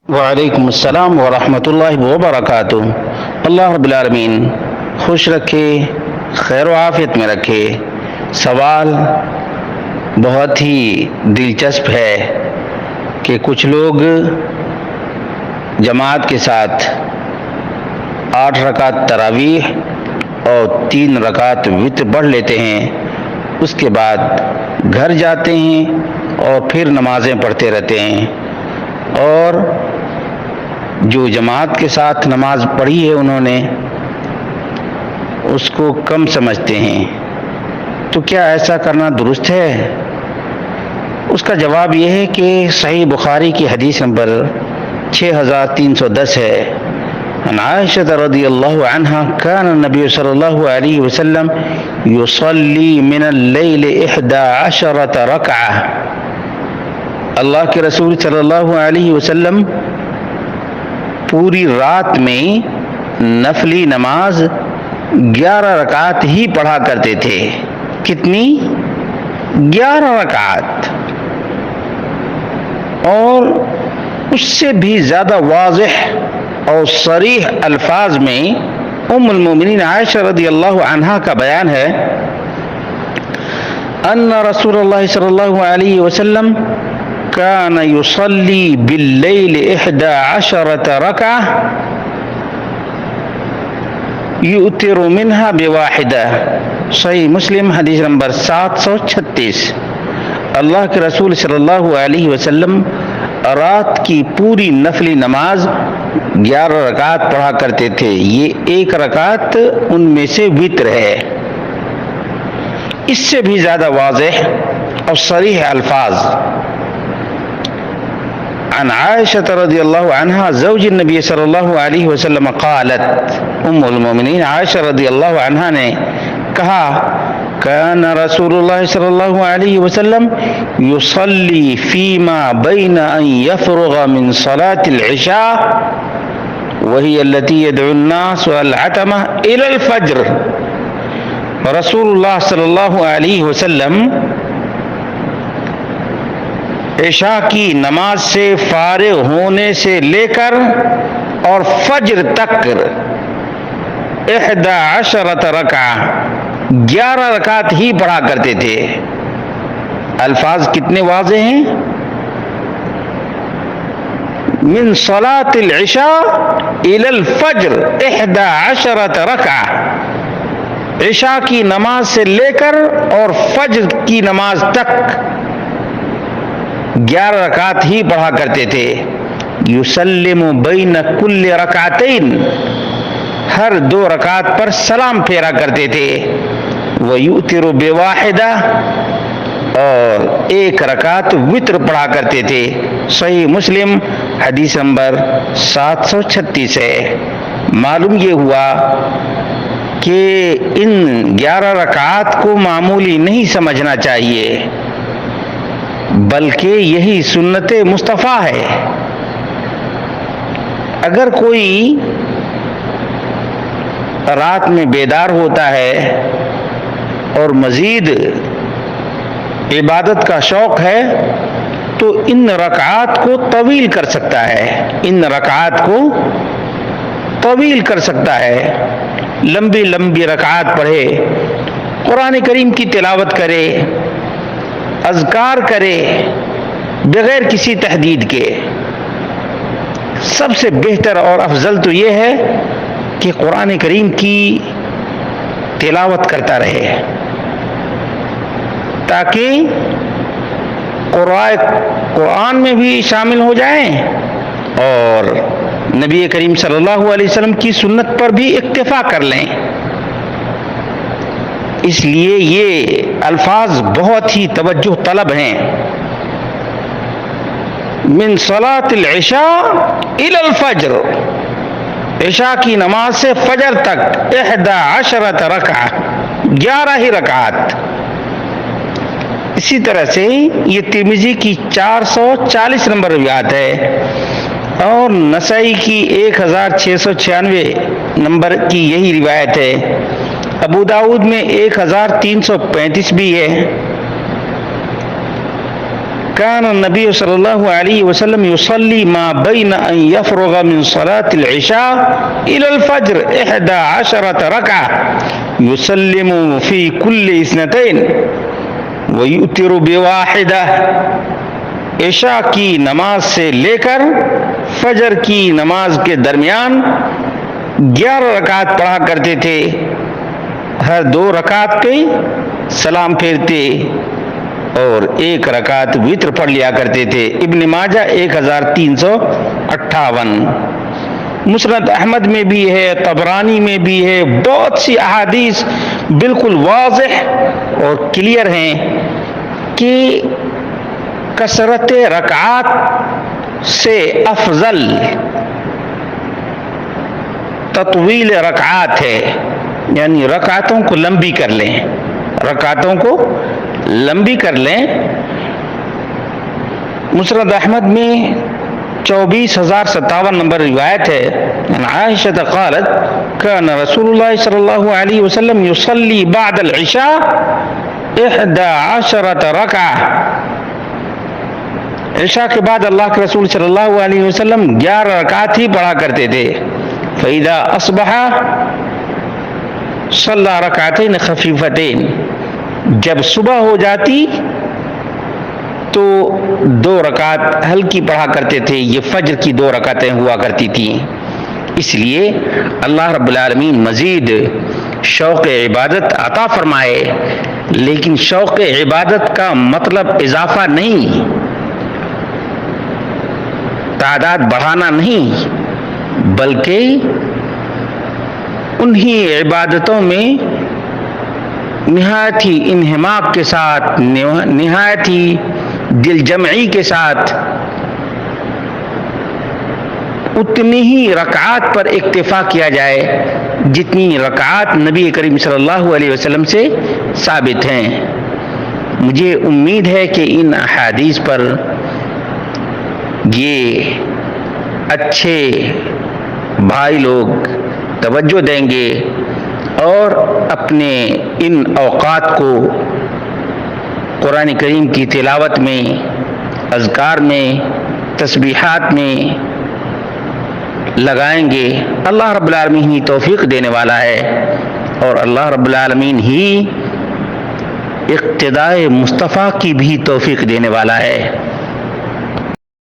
وعلیکم السلام ورحمۃ اللہ وبرکاتہ۔ اللہ رب العالمین خوش رکھے، خیر و عافیت میں رکھے۔ سوال بہت ہی دلچسپ ہے کہ کچھ لوگ جماعت کے ساتھ 8 رکعت تراویح اور 3 رکعت وتر پڑھ لیتے ہیں، اس کے بعد گھر جاتے ہیں اور پھر نمازیں پڑھتے رہتے ہیں، اور جو جماعت کے ساتھ نماز پڑھی ہے انہوں نے اس کو کم سمجھتے ہیں۔ تو کیا ایسا کرنا درست ہے؟ اس کا جواب یہ ہے کہ صحیح بخاری کی حدیث نمبر 6310 ہے، عن عائشہ رضی اللہ عنہا کان النبی صلی اللہ علیہ وسلم یصلی من اللیل 11 رکعہ۔ اللہ کے رسول صلی اللہ علیہ وسلم پوری رات میں نفلی نماز 11 رکعت ہی پڑھا کرتے تھے۔ کتنی؟ 11 رکعت۔ اور اس سے بھی زیادہ واضح اور صریح الفاظ میں ام المومنین عائشہ رضی اللہ عنہا کا بیان ہے، ان رسول اللہ صلی اللہ علیہ وسلم کان یصلی باللیل 11 رکعہ یؤتر منها بواحدہ۔ صحیح مسلم حدیث نمبر 736۔ اللہ کے رسول صلی اللہ علیہ وسلم رات کی پوری نفلی نماز 11 رکعت پڑھا کرتے تھے، یہ 1 رکعت ان میں سے وتر ہے۔ اس سے بھی زیادہ واضح اور صریح الفاظ عن عائشہ رضی اللہ عنہا زوج النبی صلی اللہ علیہ وسلم قالت، ام المومنین عائشہ رضی اللہ عنہا نے کہا، کان رسول اللہ صلی اللہ علیہ وسلم یصلی فیما بین ان یفرغ من صلاة العشاء وہی التي يدعو الناس والعتمہ الى الفجر۔ رسول اللہ صلی اللہ علیہ وسلم عشاء کی نماز سے فارغ ہونے سے لے کر اور فجر تک 11 رکعہ 11 رکعت ہی پڑھا کرتے تھے۔ الفاظ کتنے واضح ہیں؟ من صلاة العشاء الى الفجر 11 رکعہ، عشاء کی نماز سے لے کر اور فجر کی نماز تک 11 رکعت ہی پڑھا کرتے تھے۔ یسلم بین کل رکعتین، ہر 2 رکعت پر سلام پھیرا کرتے تھے۔ ویؤتر بواحدہ، اور 1 رکعت وتر پڑھا کرتے تھے۔ صحیح مسلم حدیث نمبر 736 ہے۔ معلوم یہ ہوا کہ ان 11 رکعات کو معمولی نہیں سمجھنا چاہیے، بلکہ یہی سنت مصطفیٰ ہے۔ اگر کوئی رات میں بیدار ہوتا ہے اور مزید عبادت کا شوق ہے تو ان رکعات کو طویل کر سکتا ہے، ان رکعات کو طویل کر سکتا ہے، لمبی لمبی رکعات پڑھے، قرآن کریم کی تلاوت کرے، اذکار کرے بغیر کسی تحدید کے۔ سب سے بہتر اور افضل تو یہ ہے کہ قرآن کریم کی تلاوت کرتا رہے، تاکہ قرآن میں بھی شامل ہو جائیں اور نبی کریم صلی اللہ علیہ وسلم کی سنت پر بھی اکتفا کر لیں۔ اس لیے یہ الفاظ بہت ہی توجہ طلب ہیں۔ من صلاة العشاء الى الفجر، عشاء کی نماز سے فجر تک 11 رکعہ 11 ہی رکعات۔ اسی طرح سے یہ ترمذی کی 440 نمبر روایت ہے، اور نسائی کی 1696 نمبر کی یہی روایت ہے۔ ابو داؤد میں 1335 بھی ہے۔ كان النبي صلى الله عليه وسلم يصلي ما بين أن يفرغ من صلاة العشاء إلى الفجر 11 ركعة يسلم في كل 2 ويؤتر بواحدة. عشاء کی نماز سے لے کر فجر کی نماز کے درمیان 11 رکعت پڑھا کرتے تھے. ہر 2 رکعت کے سلام پھیرتے اور 1 رکعت وتر پڑھ لیا کرتے تھے. ابن ماجہ 1358. مسند احمد میں بھی ہے، طبرانی میں بھی ہے. بہت سی احادیث بالکل واضح اور کلیئر ہیں کہ کثرت رکعات سے افضل تطویل رکعات ہے، یعنی رکعتوں کو لمبی کر لیں، رکعتوں کو لمبی کر لیں. مسند احمد میں 24057 نمبر روایت ہے. عن عائشة قالت كان رسول الله صلى الله عليه وسلم يصلي بعد العشاء 11 ركعة. عشاء کے بعد اللہ کے رسول صلی اللہ علیہ وسلم 11 رکعت ہی پڑھا کرتے تھے. فإذا أصبح صلى ركعتين خفيفتين. جب صبح ہو جاتی تو 2 رکعت ہلکی پڑھا کرتے تھے. یہ فجر کی 2 رکعتیں ہوا کرتی تھیں. اس لیے اللہ رب العالمین مزید شوق عبادت عطا فرمائے، لیکن شوق عبادت کا مطلب اضافہ نہیں، تعداد بڑھانا نہیں، بلکہ انہی عبادتوں میں نہایت ہی انہماک کے ساتھ، نہایت ہی دل جمعی کے ساتھ اتنی ہی رکعات پر اکتفا کیا جائے جتنی رکعات نبی کریم صلی اللہ علیہ وسلم سے ثابت ہیں. مجھے امید ہے کہ ان احادیث پر یہ اچھے بھائی لوگ توجہ دیں گے اور اپنے ان اوقات کو قرآن کریم کی تلاوت میں، اذکار میں، تسبیحات میں لگائیں گے. اللہ رب العالمین ہی توفیق دینے والا ہے اور اللہ رب العالمین ہی اقتداء مصطفیٰ کی بھی توفیق دینے والا ہے.